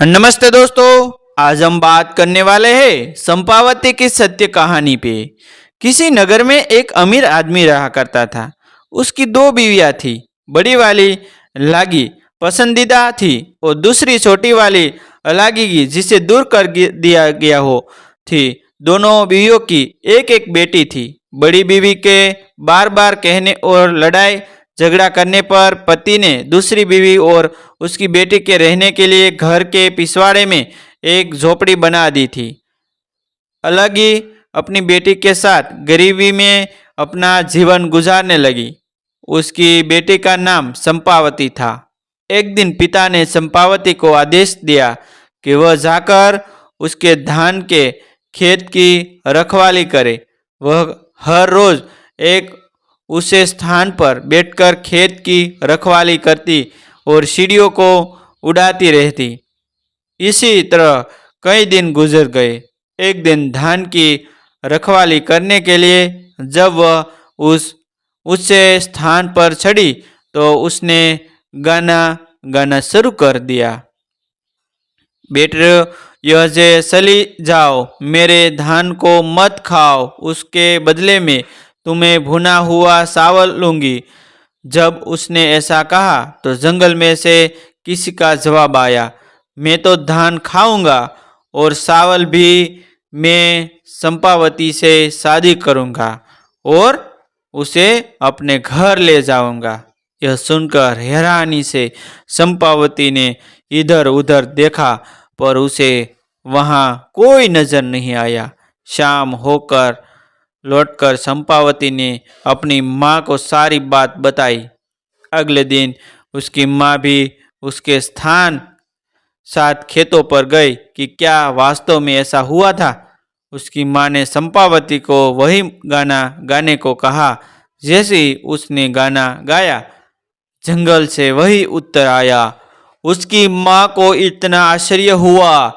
नमस्ते दोस्तों। आज हम बात करने वाले हैं चंपावती की सत्य कहानी पे। किसी नगर में एक अमीर आदमी रहा करता था। उसकी दो बीवियां थी। बड़ी वाली लागी पसंदीदा थी और दूसरी छोटी वाली अलागी की जिसे दूर कर दिया गया हो थी। दोनों बीवियों की एक एक बेटी थी। बड़ी बीवी के बार बार कहने और लड़ाई झगड़ा करने पर पति ने दूसरी बीवी और उसकी बेटी के रहने के लिए घर के पिछवाड़े में एक झोपड़ी बना दी थी। अलग ही अपनी बेटी के साथ गरीबी में अपना जीवन गुजारने लगी। उसकी बेटी का नाम चंपावती था। एक दिन पिता ने चंपावती को आदेश दिया कि वह जाकर उसके धान के खेत की रखवाली करे। वह हर रोज एक उसे स्थान पर बैठकर खेत की रखवाली करती और सीढ़ियों को उड़ाती रहती। इसी तरह कई दिन गुजर गए। एक दिन धान की रखवाली करने के लिए जब वह उससे स्थान पर चढ़ी तो उसने गाना गाना शुरू कर दिया। बेटियों, यह जे चली जाओ, मेरे धान को मत खाओ, उसके बदले में तुम्हें भुना हुआ चावल लूंगी। जब उसने ऐसा कहा तो जंगल में से किसी का जवाब आया, मैं तो धान खाऊंगा और चावल भी। मैं चंपावती से शादी करूंगा और उसे अपने घर ले जाऊंगा। यह सुनकर हैरानी से चंपावती ने इधर उधर देखा पर उसे वहां कोई नजर नहीं आया। शाम होकर लौटकर चंपावती ने अपनी माँ को सारी बात बताई। अगले दिन उसकी माँ भी उसके स्थान साथ खेतों पर गई कि क्या वास्तव में ऐसा हुआ था। उसकी माँ ने चंपावती को वही गाना गाने को कहा। जैसे ही उसने गाना गाया, जंगल से वही उत्तर आया। उसकी माँ को इतना आश्चर्य हुआ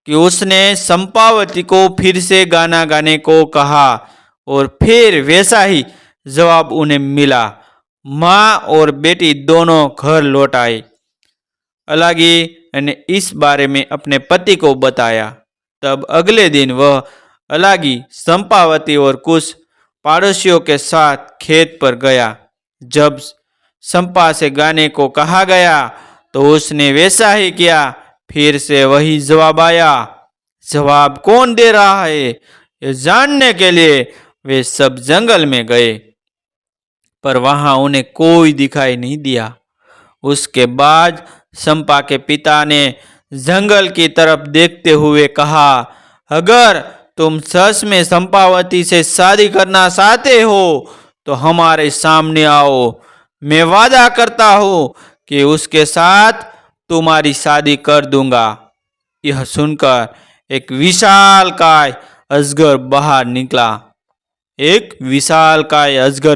कि उसने चंपावती को फिर से गाना गाने को कहा और फिर वैसा ही जवाब उन्हें मिला। माँ और बेटी दोनों घर लौट आई। अलागी ने इस बारे में अपने पति को बताया। तब अगले दिन वह अलागी चंपावती और कुछ पड़ोसियों के साथ खेत पर गया। जब चंपा से गाने को कहा गया तो उसने वैसा ही किया। फिर से वही जवाब आया। जवाब कौन दे रहा है, ये जानने के लिए वे सब जंगल में गए, पर वहां उन्हें कोई दिखाई नहीं दिया। उसके बाद चंपा के पिता ने जंगल की तरफ देखते हुए कहा, अगर तुम सच में चंपावती से शादी करना चाहते हो तो हमारे सामने आओ। मैं वादा करता हूं कि उसके साथ तुम्हारी शादी कर दूंगा। यह सुनकर एक विशालकाय अजगर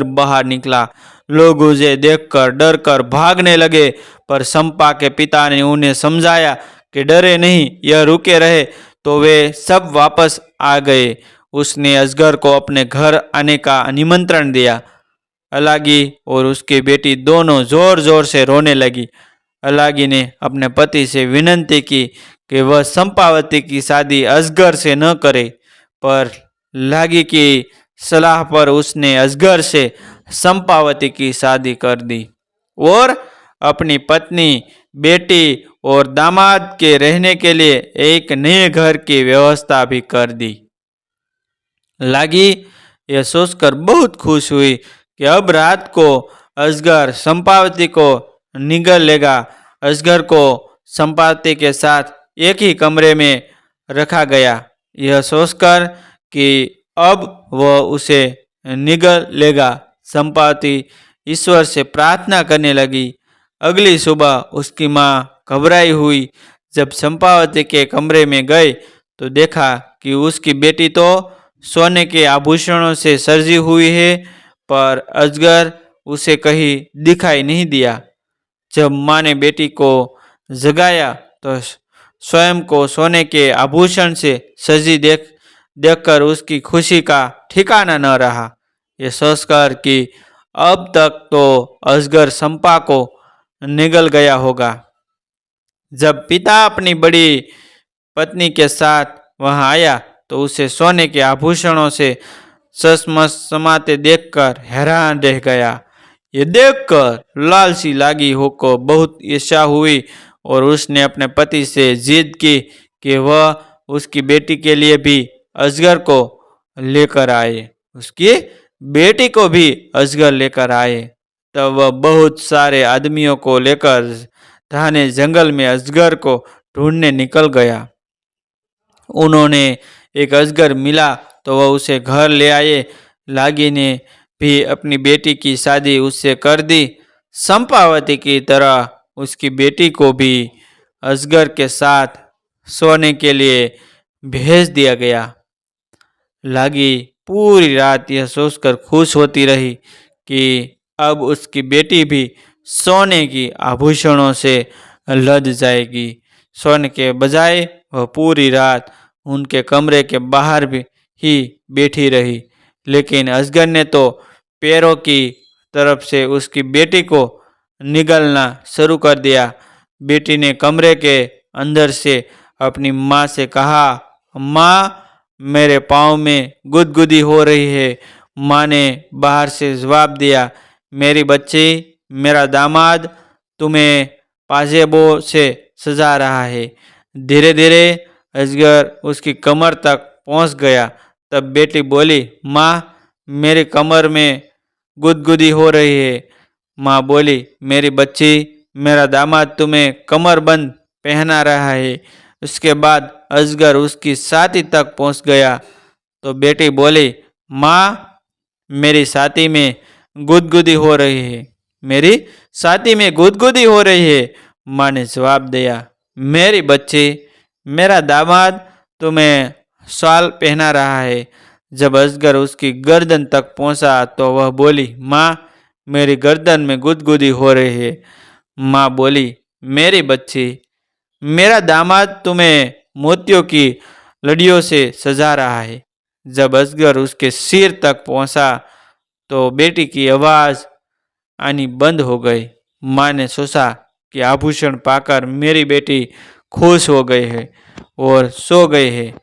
बाहर निकला। लोग उसे देखकर डरकर भागने लगे, पर चंपा के पिता ने उन्हें समझाया कि डरे नहीं, यह रुके रहे, तो वे सब वापस आ गए। उसने अजगर को अपने घर आने का निमंत्रण दिया। अलागी और उसकी बेटी दोनों जोर जोर से रोने लगी। अलागी ने अपने पति से विनती की कि वह चंपावती की शादी अजगर से न करे, पर लागी की सलाह पर उसने अजगर से चंपावती की शादी कर दी और अपनी पत्नी, बेटी और दामाद के रहने के लिए एक नए घर की व्यवस्था भी कर दी। लागी यह सोचकर बहुत खुश हुई कि अब रात को अजगर चंपावती को निगल लेगा। अजगर को चंपावती के साथ एक ही कमरे में रखा गया, यह सोचकर कि अब वह उसे निगल लेगा। चंपावती ईश्वर से प्रार्थना करने लगी। अगली सुबह उसकी माँ घबराई हुई जब चंपावती के कमरे में गए तो देखा कि उसकी बेटी तो सोने के आभूषणों से सजी हुई है, पर अजगर उसे कहीं दिखाई नहीं दिया। जब माँ ने बेटी को जगाया तो स्वयं को सोने के आभूषण से सजी देखकर उसकी खुशी का ठिकाना न रहा। ये सोचकर कि अब तक तो अजगर चंपा को निगल गया होगा, जब पिता अपनी बड़ी पत्नी के साथ वहां आया तो उसे सोने के आभूषणों से सचमच समाते देखकर हैरान रह गया। ये देखकर लालची लागी होकर बहुत ईर्ष्या हुई और उसने अपने पति से जिद की कि वह उसकी बेटी के लिए भी अजगर को लेकर आए। उसकी बेटी को भी अजगर लेकर आए। तब वह बहुत सारे आदमियों को लेकर घने जंगल में अजगर को ढूंढने निकल गया। उन्होंने एक अजगर मिला तो वह उसे घर ले आए। लागी ने भी अपनी बेटी की शादी उससे कर दी। संपावती की तरह उसकी बेटी को भी अजगर के साथ सोने के लिए भेज दिया गया। लागी पूरी रात यह सोचकर खुश होती रही कि अब उसकी बेटी भी सोने की आभूषणों से लद जाएगी। सोने के बजाय वह पूरी रात उनके कमरे के बाहर भी ही बैठी रही। लेकिन अजगर ने तो पैरों की तरफ से उसकी बेटी को निगलना शुरू कर दिया। बेटी ने कमरे के अंदर से अपनी माँ से कहा, माँ, मेरे पाँव में गुदगुदी हो रही है। माँ ने बाहर से जवाब दिया, मेरी बच्ची, मेरा दामाद तुम्हें पाजेबों से सजा रहा है। धीरे धीरे अजगर उसकी कमर तक पहुंच गया। तब बेटी बोली, माँ, मेरी कमर में गुदगुदी हो रही है। माँ बोली, मेरी बच्ची, मेरा दामाद तुम्हें कमरबंद पहना रहा है। उसके बाद अजगर उसकी छाती तक पहुंच गया तो बेटी बोली, माँ, मेरी छाती में गुदगुदी हो रही है। मेरी छाती में गुदगुदी हो रही है। माँ ने जवाब दिया, मेरी बच्ची, मेरा दामाद तुम्हें शाल पहना रहा है। जब अजगर उसकी गर्दन तक पहुंचा तो वह बोली, माँ, मेरी गर्दन में गुदगुदी हो रही है। माँ बोली, मेरी बच्ची, मेरा दामाद तुम्हें मोतियों की लड़ियों से सजा रहा है। जब अजगर उसके सिर तक पहुंचा तो बेटी की आवाज़ आनी बंद हो गई। माँ ने सोचा कि आभूषण पाकर मेरी बेटी खुश हो गई है और सो गई है।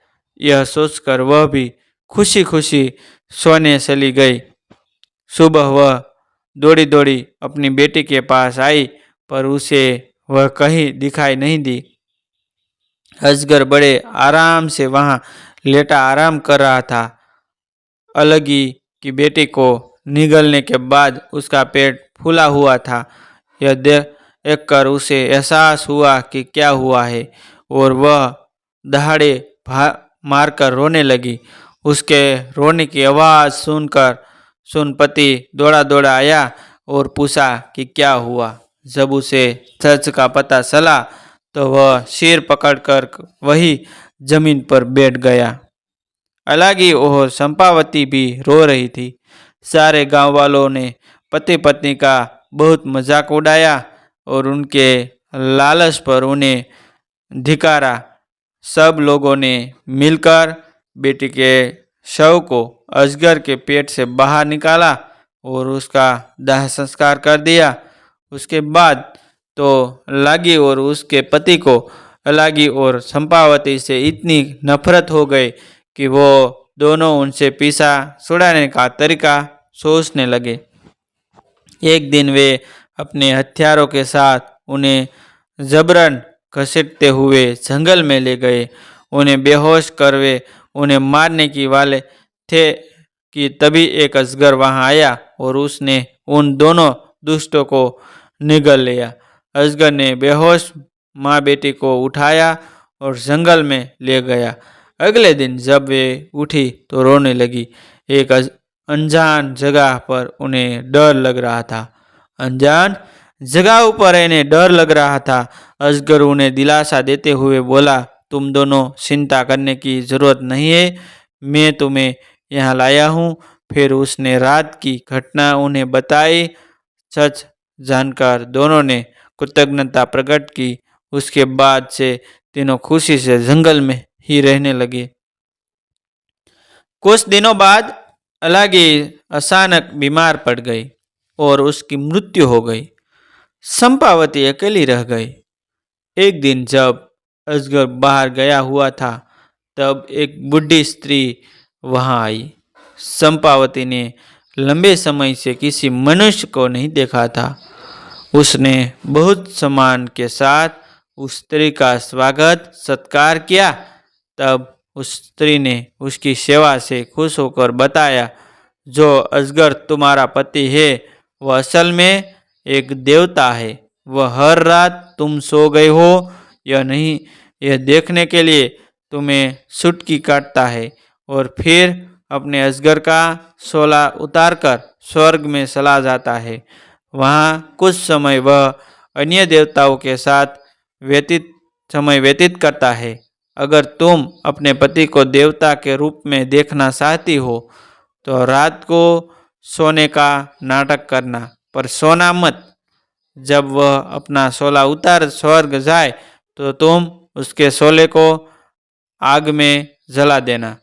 यह सोचकर वह भी खुशी खुशी सोने चली गई। सुबह वह दौड़ी दौड़ी अपनी बेटी के पास आई पर उसे वह कहीं दिखाई नहीं दी। अजगर बड़े आराम से वहां लेटा आराम कर रहा था। अलगी की बेटी को निगलने के बाद उसका पेट फूला हुआ था। यह देख कर उसे एहसास हुआ कि क्या हुआ है और वह दहाड़े मारकर रोने लगी। उसके रोने की आवाज़ सुन पति दौड़ा दौड़ा आया और पूछा कि क्या हुआ। जब उसे सच का पता चला तो वह सिर पकड़कर वही जमीन पर बैठ गया। अलगी और संपावती भी रो रही थी। सारे गांव वालों ने पति पत्नी का बहुत मजाक उड़ाया और उनके लालच पर उन्हें धिक्कारा। सब लोगों ने मिलकर बेटी के शव को अजगर के पेट से बाहर निकाला और उसका दाह संस्कार कर दिया। उसके बाद तो लागी और उसके पति को अलगी और संपावती से इतनी नफरत हो गई कि वो दोनों उनसे पीछा छुड़ाने का तरीका सोचने लगे। एक दिन वे अपने हथियारों के साथ उन्हें जबरन घसीटते हुए जंगल में ले गए। उन्हें बेहोश कर वे उन्हें मारने की वाले थे कि तभी एक अजगर वहां आया और उसने उन दोनों दुष्टों को निगल लिया। अजगर ने बेहोश माँ बेटी को उठाया और जंगल में ले गया। अगले दिन जब वे उठी तो रोने लगी। एक अनजान जगह पर उन्हें डर लग रहा था। अनजान जगह पर इन्हें डर लग रहा था। अजगर उन्हें दिलासा देते हुए बोला, तुम दोनों चिंता करने की जरूरत नहीं है, मैं तुम्हें यहाँ लाया हूँ। फिर उसने रात की घटना उन्हें बताई। सच जानकर दोनों ने कृतज्ञता प्रकट की। उसके बाद से तीनों खुशी से जंगल में ही रहने लगे। कुछ दिनों बाद अलगी अचानक बीमार पड़ गई और उसकी मृत्यु हो गई। संपावती अकेली रह गई। एक दिन जब अजगर बाहर गया हुआ था, तब एक बूढ़ी स्त्री वहां आई। चंपावती ने लंबे समय से किसी मनुष्य को नहीं देखा था। उसने बहुत सम्मान के साथ उस स्त्री का स्वागत सत्कार किया। तब उस स्त्री ने उसकी सेवा से खुश होकर बताया, जो अजगर तुम्हारा पति है, वह असल में एक देवता है। वह हर रात तुम सो गए हो या नहीं, यह देखने के लिए तुम्हें सुटकी काटता है और फिर अपने अजगर का शोला उतारकर स्वर्ग में चला जाता है। वहाँ कुछ समय वह अन्य देवताओं के साथ समय व्यतीत करता है। अगर तुम अपने पति को देवता के रूप में देखना चाहती हो, तो रात को सोने का नाटक करना, पर सोना मत। जब वह अपना शोला उतार स्वर्ग जाए, तो तुम उसके शोले को आग में जला देना।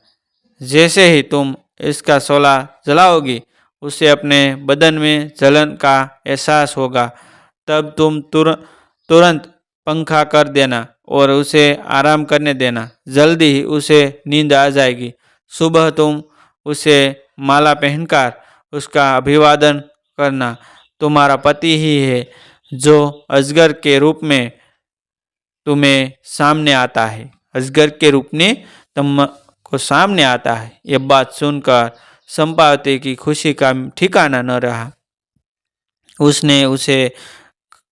जैसे ही तुम इसका शोला जलाओगी, उसे अपने बदन में जलन का एहसास होगा। तब तुम तुरंत पंखा कर देना और उसे आराम करने देना। जल्दी ही उसे नींद आ जाएगी। सुबह तुम उसे माला पहनकर उसका अभिवादन करना। तुम्हारा पति ही है जो अजगर के रूप में तुम्हें सामने आता है। अजगर के रूप में तुम को सामने आता है। ये बात सुनकर चंपावती की खुशी का ठिकाना न रहा। उसने उसे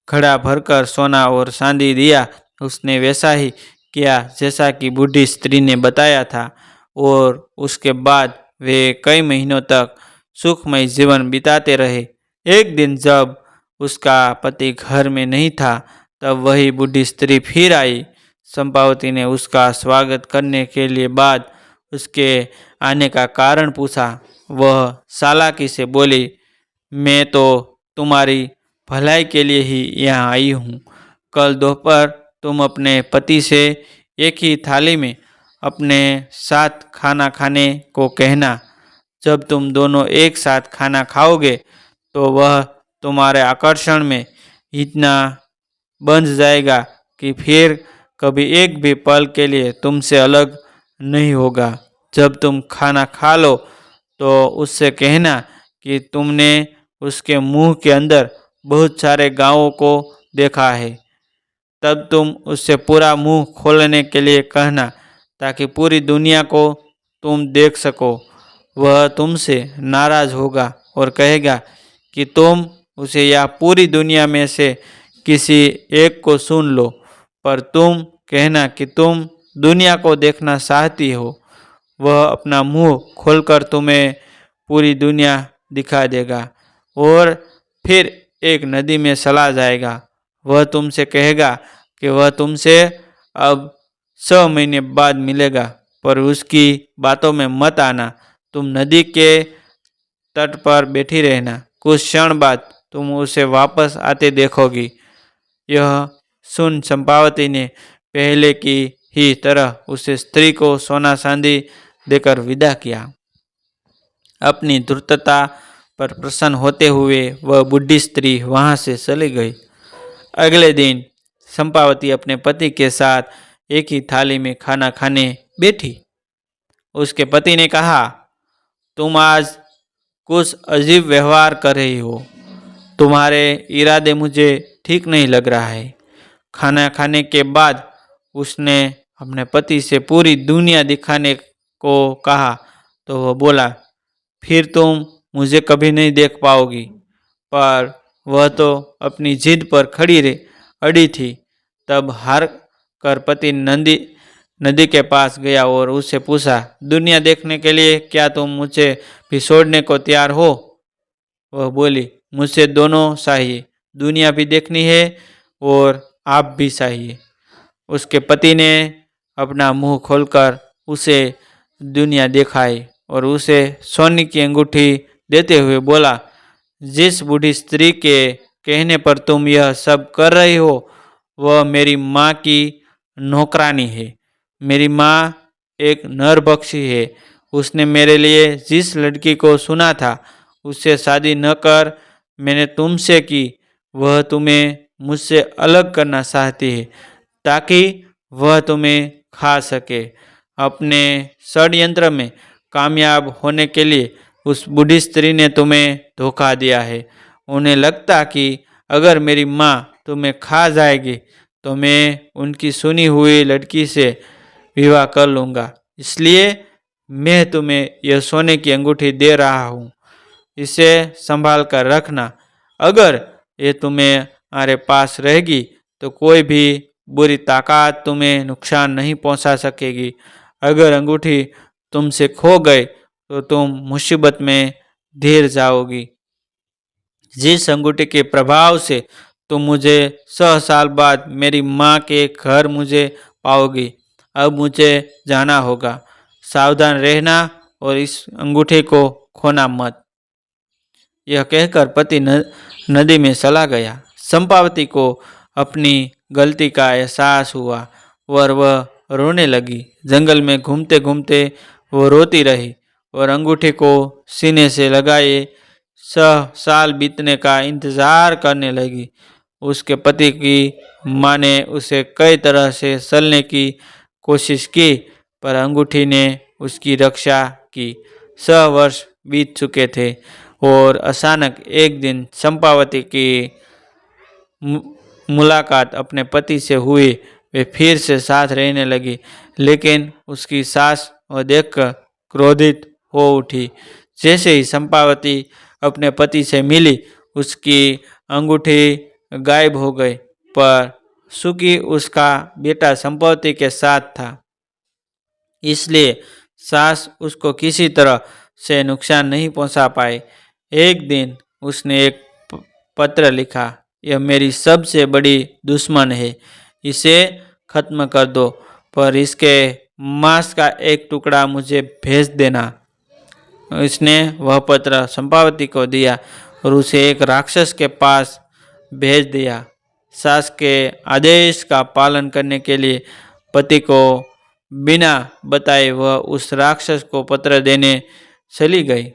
घड़ा भरकर सोना और चांदी दिया। उसने वैसा ही किया जैसा कि बूढ़ी स्त्री ने बताया था, और उसके बाद वे कई महीनों तक सुखमय जीवन बिताते रहे। एक दिन जब उसका पति घर में नहीं था, तब वही बूढ़ी स्त्री फिर आई। चंपावती ने उसका स्वागत करने के लिए बाद उसके आने का कारण पूछा। वह चालाकी से बोली, मैं तो तुम्हारी भलाई के लिए ही यहाँ आई हूँ। कल दोपहर तुम अपने पति से एक ही थाली में अपने साथ खाना खाने को कहना। जब तुम दोनों एक साथ खाना खाओगे, तो वह तुम्हारे आकर्षण में इतना बंध जाएगा कि फिर कभी एक भी पल के लिए तुमसे अलग नहीं होगा। जब तुम खाना खा लो, तो उससे कहना कि तुमने उसके मुंह के अंदर बहुत सारे गांवों को देखा है। तब तुम उससे पूरा मुंह खोलने के लिए कहना, ताकि पूरी दुनिया को तुम देख सको। वह तुमसे नाराज होगा और कहेगा कि तुम उसे या पूरी दुनिया में से किसी एक को सुन लो, पर तुम कहना कि तुम दुनिया को देखना चाहती हो। वह अपना मुंह खोलकर तुम्हें पूरी दुनिया दिखा देगा और फिर एक नदी में चला जाएगा। वह तुमसे कहेगा कि वह तुमसे अब 6 महीने बाद मिलेगा, पर उसकी बातों में मत आना। तुम नदी के तट पर बैठी रहना। कुछ क्षण बाद तुम उसे वापस आते देखोगी। यह सुन चंपावती ने पहले की ही तरह उसे स्त्री को सोना चांदी देकर विदा किया। अपनी धूर्तता पर प्रसन्न होते हुए वह बूढ़ी स्त्री वहां से चली गई। अगले दिन चंपावती अपने पति के साथ एक ही थाली में खाना खाने बैठी। उसके पति ने कहा, तुम आज कुछ अजीब व्यवहार कर रही हो। तुम्हारे इरादे मुझे ठीक नहीं लग रहा है। खाना खाने के बाद उसने अपने पति से पूरी दुनिया दिखाने को कहा, तो वह बोला, फिर तुम मुझे कभी नहीं देख पाओगी। पर वह तो अपनी जिद पर अड़ी थी। तब हार कर पति नदी के पास गया और उससे पूछा, दुनिया देखने के लिए क्या तुम मुझे भी छोड़ने को तैयार हो? वह बोली, मुझसे दोनों चाहिए, दुनिया भी देखनी है और आप भी चाहिए। उसके पति ने अपना मुंह खोलकर उसे दुनिया दिखाई और उसे सोने की अंगूठी देते हुए बोला, जिस बूढ़ी स्त्री के कहने पर तुम यह सब कर रही हो, वह मेरी माँ की नौकरानी है। मेरी माँ एक नरभक्षी है। उसने मेरे लिए जिस लड़की को सुना था, उससे शादी न कर मैंने तुमसे की। वह तुम्हें मुझसे अलग करना चाहती है। ताकि वह तुम्हें खा सके। अपने षड्यंत्र में कामयाब होने के लिए उस बूढ़ी स्त्री ने तुम्हें धोखा दिया है। उन्हें लगता कि अगर मेरी माँ तुम्हें खा जाएगी तो मैं उनकी सुनी हुई लड़की से विवाह कर लूँगा। इसलिए मैं तुम्हें यह सोने की अंगूठी दे रहा हूँ, इसे संभाल कर रखना। अगर ये तुम्हारे पास रहेगी तो कोई भी बुरी ताकत तुम्हें नुकसान नहीं पहुँचा सकेगी। अगर अंगूठी तुमसे खो गई तो तुम मुसीबत में घिर जाओगी। जिस अंगूठी के प्रभाव से तुम मुझे 100 साल बाद मेरी माँ के घर मुझे पाओगी। अब मुझे जाना होगा, सावधान रहना और इस अंगूठी को खोना मत। यह कहकर पति नदी में चला गया। चंपावती को अपनी गलती का एहसास हुआ और वह रोने लगी। जंगल में घूमते घूमते वो रोती रही और अंगूठी को सीने से लगाए 100 साल बीतने का इंतजार करने लगी। उसके पति की माँ ने उसे कई तरह से छलने की कोशिश की, पर अंगूठी ने उसकी रक्षा की। 100 वर्ष बीत चुके थे और अचानक एक दिन चंपावती की मुलाकात अपने पति से हुई। वे फिर से साथ रहने लगी, लेकिन उसकी सास वह देखकर क्रोधित हो उठी। जैसे ही चंपावती अपने पति से मिली, उसकी अंगूठी गायब हो गई, पर सुखी उसका बेटा चंपावती के साथ था। इसलिए सास उसको किसी तरह से नुकसान नहीं पहुंचा पाई। एक दिन उसने एक पत्र लिखा, यह मेरी सबसे बड़ी दुश्मन है, इसे खत्म कर दो, पर इसके मांस का एक टुकड़ा मुझे भेज देना। इसने वह पत्र चंपावती को दिया और उसे एक राक्षस के पास भेज दिया। सास के आदेश का पालन करने के लिए पति को बिना बताए वह उस राक्षस को पत्र देने चली गई।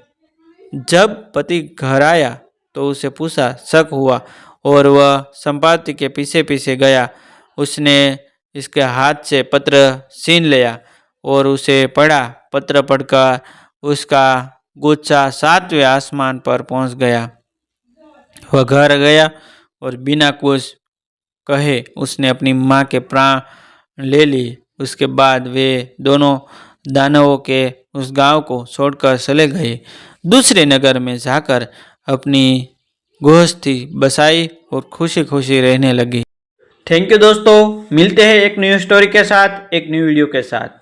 जब पति घर आया तो उसे पूछा, शक हुआ और वह चंपावती के पीछे पीछे गया। उसने इसके हाथ से पत्र छीन लिया और उसे पढ़ा। पत्र पढ़कर उसका गुस्सा 7वें आसमान पर पहुंच गया। वह घर गया और बिना कुछ कहे उसने अपनी माँ के प्राण ले लिए। उसके बाद वे दोनों दानवों के उस गांव को छोड़कर चले गए। दूसरे नगर में जाकर अपनी गृहस्थी बसाई और खुशी खुशी रहने लगी। थैंक यू दोस्तों, मिलते हैं एक न्यू स्टोरी के साथ, एक न्यू वीडियो के साथ।